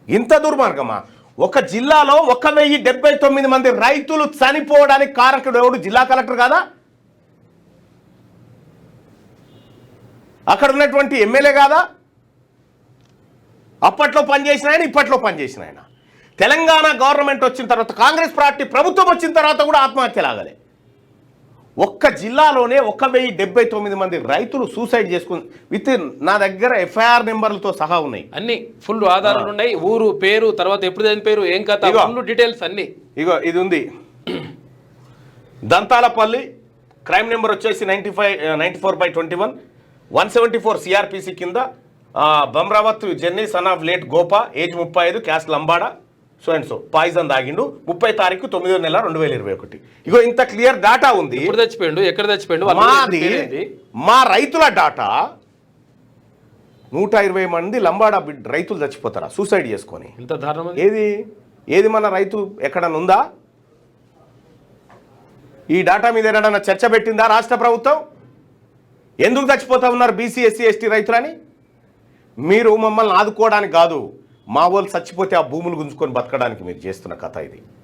ఇంత దుర్మార్గమా? ఒక జిల్లాలో 1079 మంది రైతులు చనిపోవడానికి కారకుడు ఎవడు? జిల్లా కలెక్టర్ కాదా? అక్కడ ఉన్నటువంటి ఎమ్మెల్యే కాదా? అప్పట్లో పనిచేసిన ఆయన, ఇప్పట్లో పనిచేసిన ఆయన. తెలంగాణ గవర్నమెంట్ వచ్చిన తర్వాత, కాంగ్రెస్ పార్టీ ప్రభుత్వం వచ్చిన తర్వాత కూడా ఆత్మహత్య లాగలే. ఒక్క జిల్లాలోనే 1079 మంది రైతులు సూసైడ్ చేసుకుని విత్ నా దగ్గర ఎఫ్ఐఆర్ నెంబర్లతో సహా ఉన్నాయి. అన్ని ఫుల్ ఆధారాలు ఉన్నాయి. ఊరు పేరు, తర్వాత ఎప్పుడు చదివిన పేరు, ఏం కథ, ఫుల్ డీటెయిల్స్ అన్ని. ఇగో ఇది ఉంది. దంతాలపల్లి క్రైమ్ నెంబర్ వచ్చేసి 94/21 174 సిఆర్పిసి కింద Bamrawat Jenny son of late Gopa, age 35, caste Lambada, so and so, poison తాగిండు 30 తారీఖు 9వ నెల 2021. ఇగో ఇంత క్లియర్ డాటా ఉంది. ఎప్పుడు చచ్చిపోయిండు, ఎక్కడ చచ్చిపోయిండు, మాది మా రైతుల డాటా. 120 మంది లంబాడా రైతులు చచ్చిపోతారా సూసైడ్ చేసుకొని? ఇంత దారుణం. ఏది మన రైతు ఎక్కడన్నా ఉందా? ఈ డాటా మీద ఏదైనా చర్చ పెట్టిందా రాష్ట్ర ప్రభుత్వం? ఎందుకు చచ్చిపోతా ఉన్నారు బీసీ, ఎస్సీ, ఎస్టీ రైతులని? మీరు మమ్మల్ని ఆదుకోవడానికి కాదు, మా వాళ్ళు చచ్చిపోతే ఆ భూములు గుంజుకొని బతకడానికి మీరు చేస్తున్న కథ ఇది.